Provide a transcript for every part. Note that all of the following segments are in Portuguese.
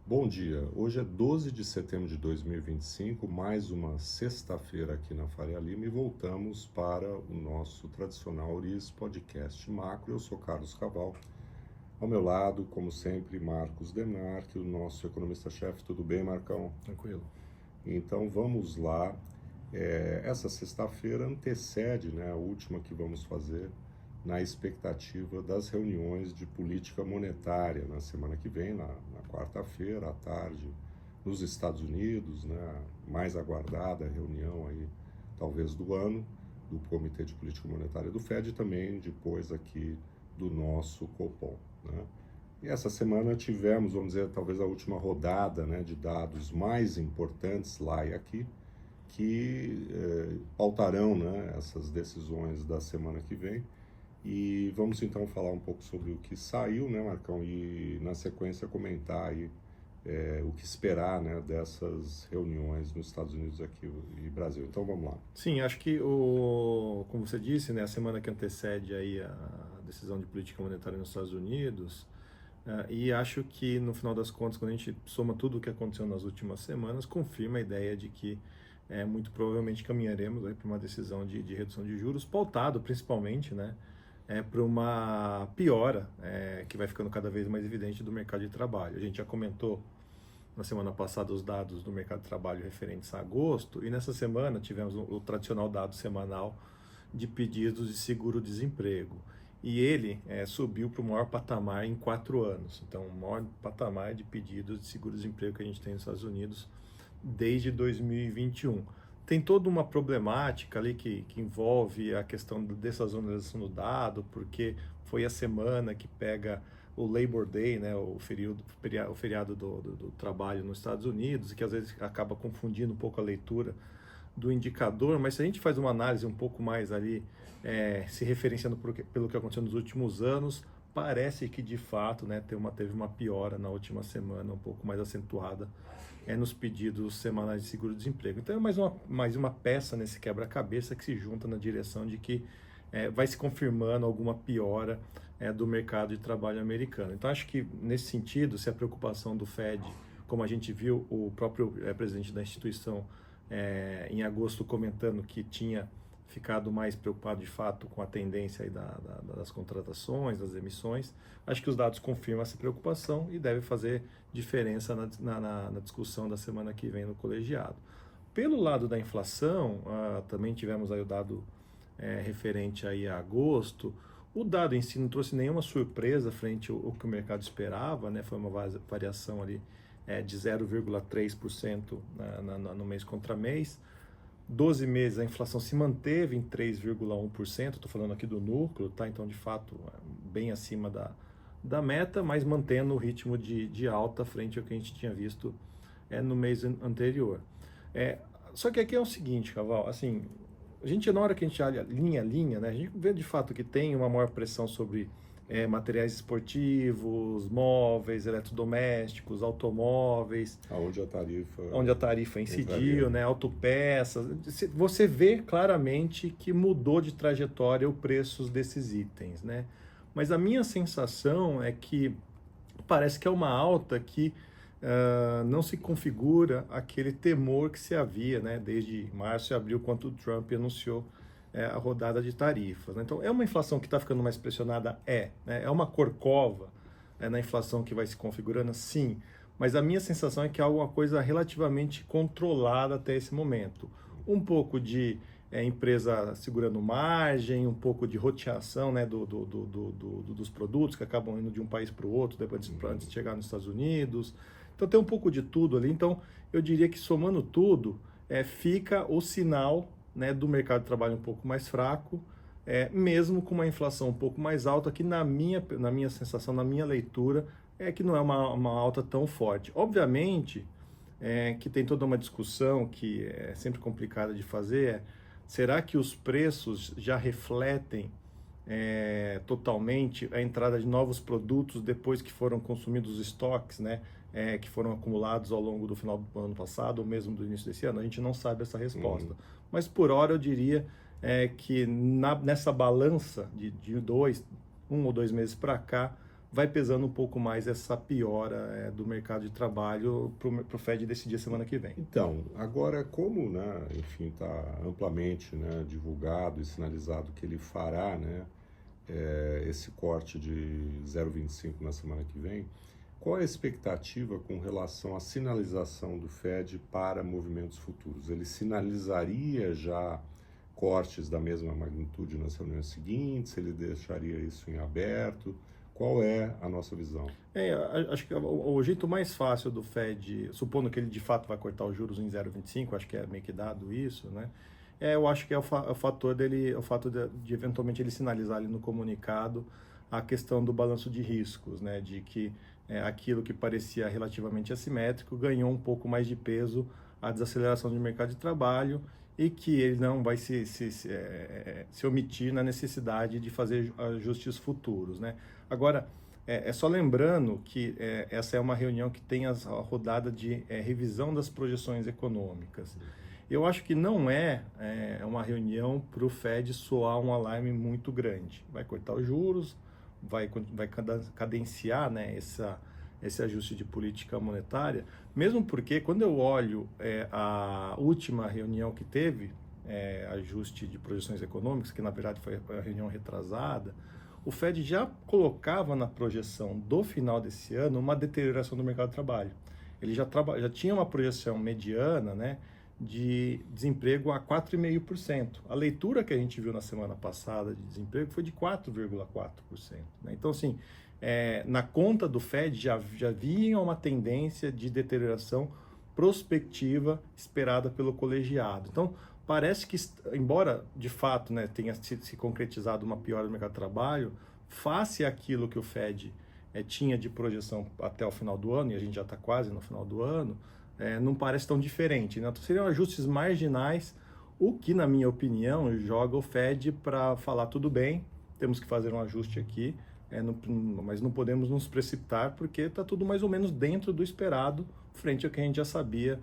Bom dia, hoje é 12 de setembro de 2025, mais uma sexta-feira aqui na Faria Lima e voltamos para o nosso tradicional Uriz Podcast Macro. Eu sou Carlos Caval, ao meu lado, como sempre, Marcos Demarque, o nosso economista-chefe. Tudo bem, Marcão? Tranquilo. Então vamos lá. Essa sexta-feira antecede, né, a última que vamos fazer na expectativa das reuniões de política monetária na semana que vem, na quarta-feira à tarde, nos Estados Unidos, né, mais aguardada reunião aí, talvez do ano, do Comitê de Política Monetária do Fed e também depois aqui do nosso Copom, né? E essa semana tivemos, vamos dizer, talvez a última rodada, né, de dados mais importantes lá e aqui, que pautarão, né, essas decisões da semana que vem. E vamos então falar um pouco sobre o que saiu, né, Marcão? E na sequência comentar aí o que esperar, né, dessas reuniões nos Estados Unidos aqui e Brasil. Então vamos lá. Sim, acho que como você disse, né, a semana que antecede aí a decisão de política monetária nos Estados Unidos, e acho que no final das contas, quando a gente soma tudo o que aconteceu nas últimas semanas, confirma a ideia de que muito provavelmente caminharemos para uma decisão de redução de juros, pautado principalmente, né, para uma piora que vai ficando cada vez mais evidente do mercado de trabalho. A gente já comentou na semana passada os dados do mercado de trabalho referentes a agosto, e nessa semana tivemos o tradicional dado semanal de pedidos de seguro-desemprego. E ele subiu para o maior patamar em 4 anos. Então, o maior patamar de pedidos de seguro-desemprego que a gente tem nos Estados Unidos desde 2021. Tem toda uma problemática ali que envolve a questão da dessazonalização do dado, porque foi a semana que pega o Labor Day, né, o feriado do trabalho nos Estados Unidos, e que às vezes acaba confundindo um pouco a leitura do indicador, mas se a gente faz uma análise um pouco mais ali, se referenciando pelo que aconteceu nos últimos anos, parece que de fato, né, teve uma piora na última semana, um pouco mais acentuada nos pedidos semanais de seguro-desemprego. Então é mais uma peça nesse quebra-cabeça que se junta na direção de que vai se confirmando alguma piora do mercado de trabalho americano. Então acho que nesse sentido, se a preocupação do Fed, como a gente viu o próprio presidente da instituição em agosto comentando que tinha ficado mais preocupado de fato com a tendência aí das contratações, das emissões, acho que os dados confirmam essa preocupação e deve fazer diferença na discussão da semana que vem no colegiado. Pelo lado da inflação, também tivemos aí o dado referente aí a agosto. O dado em si não trouxe nenhuma surpresa frente ao que o mercado esperava, né? Foi uma variação ali de 0,3% no mês contra mês. 12 meses a inflação se manteve em 3,1%, estou falando aqui do núcleo, tá? Então de fato bem acima da meta, mas mantendo o ritmo de alta frente ao que a gente tinha visto no mês anterior. Só que aqui é o seguinte, Caval, assim, na hora que a gente olha linha a linha, né, a gente vê de fato que tem uma maior pressão sobre materiais esportivos, móveis, eletrodomésticos, automóveis, onde a tarifa incidiu, né, autopeças. Você vê claramente que mudou de trajetória o preço desses itens, né? Mas a minha sensação é que parece que é uma alta que não se configura aquele temor que se havia, né, desde março e abril, quando o Trump anunciou a rodada de tarifas, né? Então, é uma inflação que está ficando mais pressionada? Né? É uma corcova na inflação que vai se configurando? Sim. Mas a minha sensação é que é alguma coisa relativamente controlada até esse momento. Um pouco de empresa segurando margem, um pouco de roteação, né, dos produtos que acabam indo de um país para o outro, depois antes de chegar nos Estados Unidos. Então tem um pouco de tudo ali. Então eu diria que somando tudo, fica o sinal, né, do mercado de trabalho um pouco mais fraco, mesmo com uma inflação um pouco mais alta, que na minha sensação, na minha leitura, que não é uma alta tão forte. Obviamente que tem toda uma discussão que é sempre complicada de fazer, será que os preços já refletem totalmente a entrada de novos produtos depois que foram consumidos os estoques, né, que foram acumulados ao longo do final do ano passado ou mesmo do início desse ano? A gente não sabe essa resposta. Mas por hora eu diria que nessa balança de 1 ou 2 meses para cá, vai pesando um pouco mais essa piora do mercado de trabalho para o Fed decidir semana que vem. Então, agora como, né, enfim, está amplamente, né, divulgado e sinalizado que ele fará, né, esse corte de 0,25 na semana que vem, qual é a expectativa com relação à sinalização do Fed para movimentos futuros? Ele sinalizaria já cortes da mesma magnitude nas reuniões seguintes? Ele deixaria isso em aberto? Qual é a nossa visão? Acho que o jeito mais fácil do Fed, supondo que ele de fato vai cortar os juros em 0,25, acho que é meio que dado isso, né? Eu acho que é o fator dele, o fato de eventualmente ele sinalizar ali no comunicado a questão do balanço de riscos, né? De que aquilo que parecia relativamente assimétrico ganhou um pouco mais de peso a desaceleração do mercado de trabalho e que ele não vai se omitir na necessidade de fazer ajustes futuros, né? Agora, só lembrando que essa é uma reunião que tem a rodada de revisão das projeções econômicas. Eu acho que não é uma reunião para o Fed soar um alarme muito grande. Vai cortar os juros, vai cadenciar, né, esse ajuste de política monetária, mesmo porque quando eu olho a última reunião que teve, ajuste de projeções econômicas, que na verdade foi a reunião retrasada, o Fed já colocava na projeção do final desse ano uma deterioração do mercado de trabalho. Ele já tinha uma projeção mediana, né, de desemprego a 4,5%. A leitura que a gente viu na semana passada de desemprego foi de 4,4%. Né? Então, assim, na conta do Fed já vinha uma tendência de deterioração prospectiva esperada pelo colegiado. Então, parece que, embora de fato, né, tenha se concretizado uma piora do mercado de trabalho, face àquilo que o Fed tinha de projeção até o final do ano, e a gente já está quase no final do ano, não parece tão diferente. Né? Então, seriam ajustes marginais, o que, na minha opinião, joga o Fed para falar tudo bem, temos que fazer um ajuste aqui, mas não podemos nos precipitar porque está tudo mais ou menos dentro do esperado, frente ao que a gente já sabia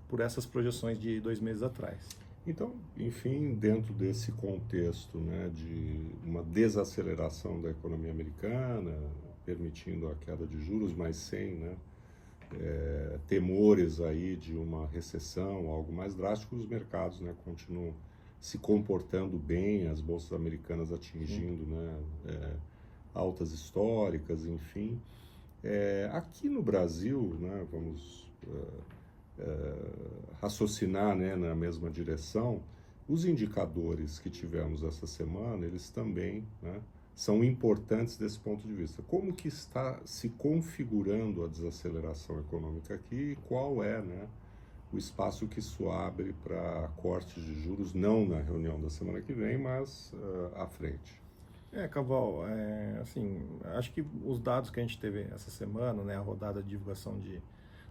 por essas projeções de 2 meses atrás. Então, enfim, dentro desse contexto, né, de uma desaceleração da economia americana, permitindo a queda de juros, mas sem, né, temores aí de uma recessão, algo mais drástico, os mercados, né, continuam se comportando bem, as bolsas americanas atingindo, né, altas históricas, enfim. Aqui no Brasil, né, vamos raciocinar, né, na mesma direção, os indicadores que tivemos essa semana, eles também, né, são importantes desse ponto de vista. Como que está se configurando a desaceleração econômica aqui e qual é, né, o espaço que isso abre para cortes de juros, não na reunião da semana que vem, mas à frente? Caval, assim, acho que os dados que a gente teve essa semana, né, a rodada de divulgação de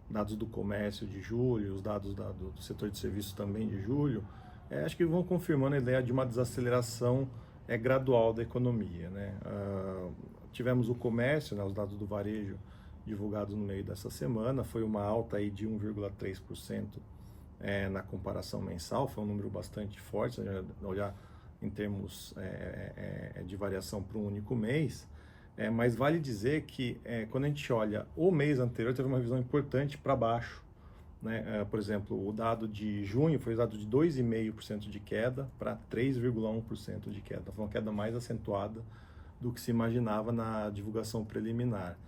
dados do comércio de julho, os dados do setor de serviços também de julho, acho que vão confirmando a ideia de uma desaceleração gradual da economia, né? Tivemos o comércio, né, os dados do varejo divulgados no meio dessa semana, foi uma alta aí de 1,3% na comparação mensal, foi um número bastante forte, se a gente olhar em termos de variação para um único mês, mas vale dizer que quando a gente olha o mês anterior, teve uma revisão importante para baixo, né? Por exemplo, o dado de junho foi dado de 2,5% de queda para 3,1% de queda. Foi uma queda mais acentuada do que se imaginava na divulgação preliminar.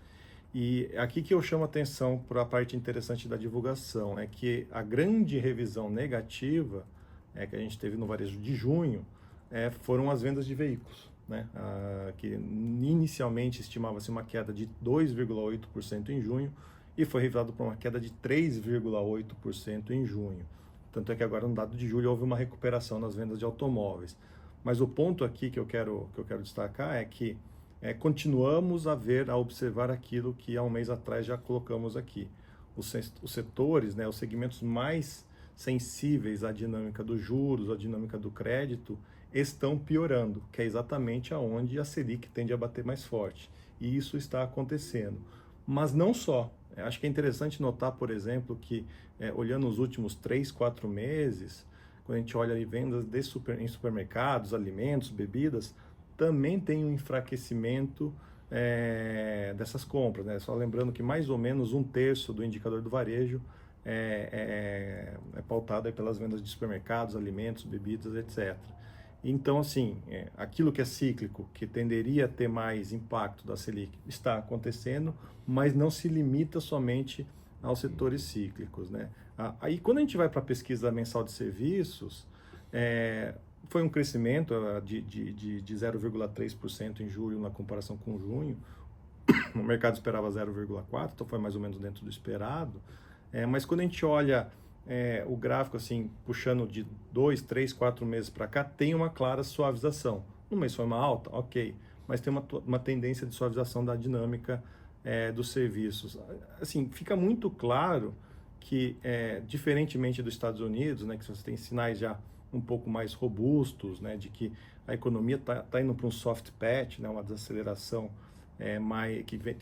E aqui que eu chamo a atenção para a parte interessante da divulgação, é que a grande revisão negativa que a gente teve no varejo de junho foram as vendas de veículos, né? Que inicialmente estimava-se uma queda de 2,8% em junho e foi revisado para uma queda de 3,8% em junho. Tanto é que agora no dado de julho houve uma recuperação nas vendas de automóveis. Mas o ponto aqui que eu quero destacar é que continuamos a observar aquilo que há um mês atrás já colocamos aqui. Os setores, né, os segmentos mais sensíveis à dinâmica dos juros, à dinâmica do crédito, estão piorando, que é exatamente aonde a Selic tende a bater mais forte. E isso está acontecendo. Mas não só. Acho que é interessante notar, por exemplo, que olhando os últimos 3, 4 meses, quando a gente olha ali vendas em supermercados, alimentos, bebidas, também tem um enfraquecimento dessas compras, né? Só lembrando que mais ou menos 1/3 do indicador do varejo é pautado aí pelas vendas de supermercados, alimentos, bebidas, etc. Então, assim, aquilo que é cíclico, que tenderia a ter mais impacto da Selic, está acontecendo, mas não se limita somente aos setores cíclicos, né? Aí, quando a gente vai para a pesquisa mensal de serviços, foi um crescimento de 0,3% em julho na comparação com junho. O mercado esperava 0,4%, então foi mais ou menos dentro do esperado. Mas quando a gente olha o gráfico assim, puxando de 2, 3, 4 meses para cá, tem uma clara suavização. No mês foi uma alta, ok, mas tem uma tendência de suavização da dinâmica dos serviços. Assim, fica muito claro que, diferentemente dos Estados Unidos, né, que você tem sinais já um pouco mais robustos, né, de que a economia está indo para um soft patch, né, uma desaceleração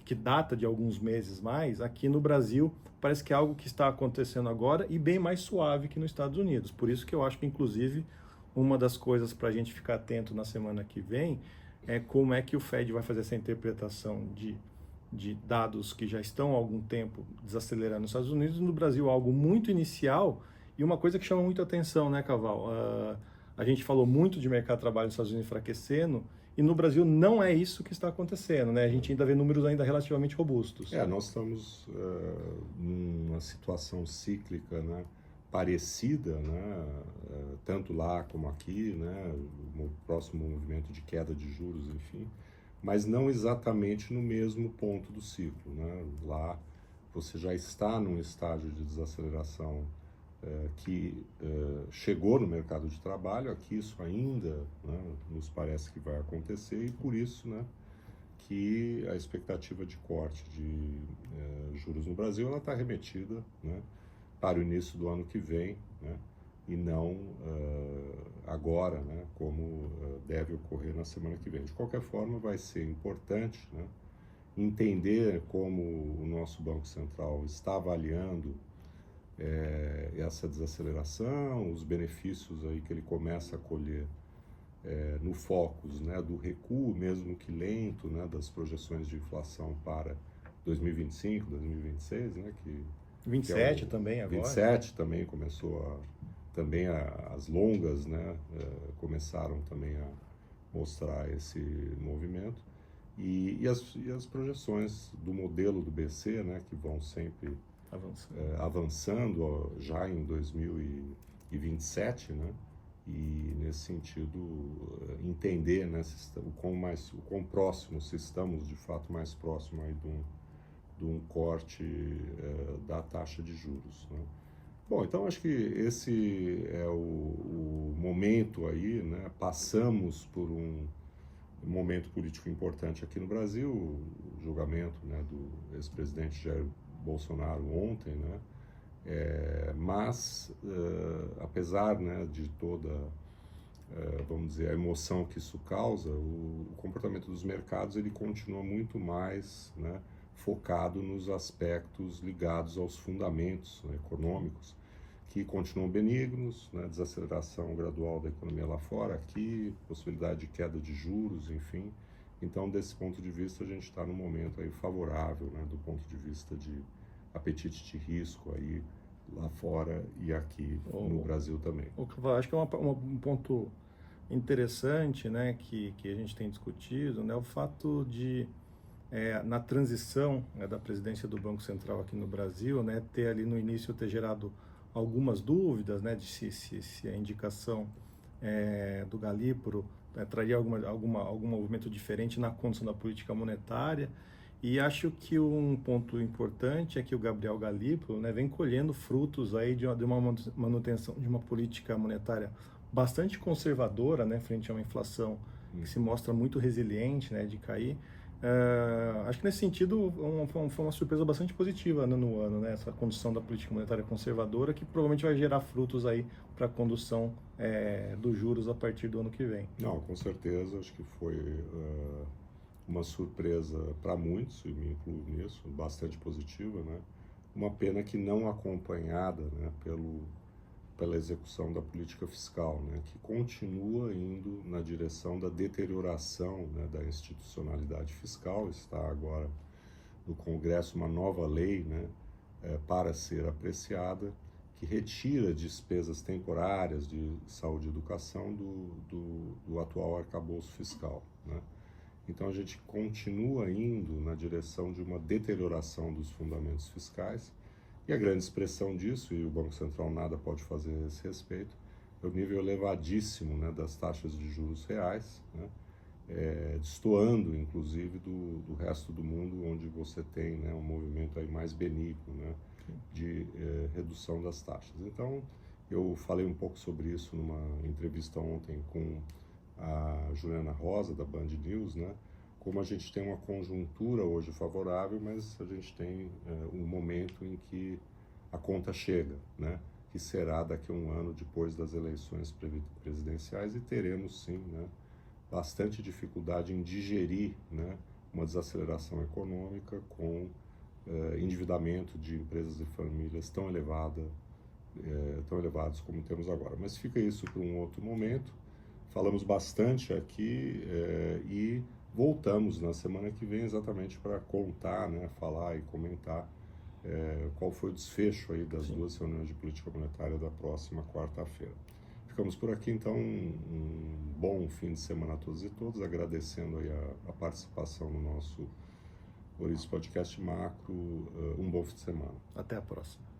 que data de alguns meses mais, aqui no Brasil parece que é algo que está acontecendo agora e bem mais suave que nos Estados Unidos. Por isso que eu acho que, inclusive, uma das coisas para a gente ficar atento na semana que vem é como é que o Fed vai fazer essa interpretação de dados que já estão há algum tempo desacelerando nos Estados Unidos, e no Brasil algo muito inicial e uma coisa que chama muito atenção, né, Caval? A gente falou muito de mercado de trabalho nos Estados Unidos enfraquecendo, e no Brasil não é isso que está acontecendo, né? A gente ainda vê números ainda relativamente robustos. Nós estamos numa situação cíclica, né, parecida, né, tanto lá como aqui, né, o próximo movimento de queda de juros, enfim, mas não exatamente no mesmo ponto do ciclo, né? Lá você já está num estágio de desaceleração que chegou no mercado de trabalho. Aqui isso ainda, né, nos parece que vai acontecer, e por isso, né, que a expectativa de corte de juros no Brasil está remetida, né, para o início do ano que vem, né, e não agora, né, como deve ocorrer na semana que vem. De qualquer forma, vai ser importante, né, entender como o nosso Banco Central está avaliando essa desaceleração, os benefícios aí que ele começa a colher no focus, né, do recuo, mesmo que lento, né, das projeções de inflação para 2025, 2026, né, que 27 também agora. 27 também começou as longas, né, começaram também a mostrar esse movimento, e as projeções do modelo do BC, né, que vão sempre avançando já em 2027, né? E nesse sentido entender, né, o quão próximo, se estamos de fato mais próximo aí de um corte da taxa de juros, né? Bom, então acho que esse é o momento aí, né? Passamos por um momento político importante aqui no Brasil, o julgamento, né, do ex-presidente Jair Bolsonaro ontem, né? Mas apesar, né, de toda, vamos dizer, a emoção que isso causa, o comportamento dos mercados ele continua muito mais, né, focado nos aspectos ligados aos fundamentos, né, econômicos, que continuam benignos, né, desaceleração gradual da economia lá fora, aqui, possibilidade de queda de juros, enfim. Então, desse ponto de vista, a gente está num momento aí favorável, né, do ponto de vista de apetite de risco aí lá fora e aqui no Brasil também. Acho que é um ponto interessante, né, que a gente tem discutido, né, o fato de, na transição, né, da presidência do Banco Central aqui no Brasil, né, ter ali no início ter gerado algumas dúvidas, né, de se a indicação do Galípolo traria algum movimento diferente na condução da política monetária. E acho que um ponto importante é que o Gabriel Galípolo, né, vem colhendo frutos aí de uma manutenção de uma política monetária bastante conservadora, né, frente a uma inflação que se mostra muito resiliente, né, de cair. Acho que nesse sentido foi uma surpresa bastante positiva, né, no ano, né, essa condução da política monetária conservadora, que provavelmente vai gerar frutos aí para a condução dos juros a partir do ano que vem. Não, com certeza, acho que foi uma surpresa para muitos, e me incluo nisso, bastante positiva, né? Uma pena que não acompanhada, né, pelo pela execução da política fiscal, né, que continua indo na direção da deterioração, né, da institucionalidade fiscal. Está agora no Congresso uma nova lei, né, para ser apreciada, que retira despesas temporárias de saúde e educação do atual arcabouço fiscal, né? Então a gente continua indo na direção de uma deterioração dos fundamentos fiscais, e a grande expressão disso, e o Banco Central nada pode fazer a esse respeito, é o nível elevadíssimo, né, das taxas de juros reais, né, destoando inclusive do resto do mundo, onde você tem, né, um movimento aí mais benigno, né, de redução das taxas. Então eu falei um pouco sobre isso numa entrevista ontem com a Juliana Rosa, da Band News, né? Como a gente tem uma conjuntura hoje favorável, mas a gente tem um momento em que a conta chega, né? Que será daqui a um ano depois das eleições presidenciais, e teremos sim, né, bastante dificuldade em digerir, né, uma desaceleração econômica com endividamento de empresas e famílias tão elevados como temos agora. Mas fica isso para um outro momento. Falamos bastante aqui e voltamos na semana que vem exatamente para contar, né, falar e comentar qual foi o desfecho aí das duas reuniões de política monetária da próxima quarta-feira. Ficamos por aqui, então, um bom fim de semana a todos e todas, agradecendo aí a participação no nosso Ouriço Podcast Macro. Um bom fim de semana. Até a próxima.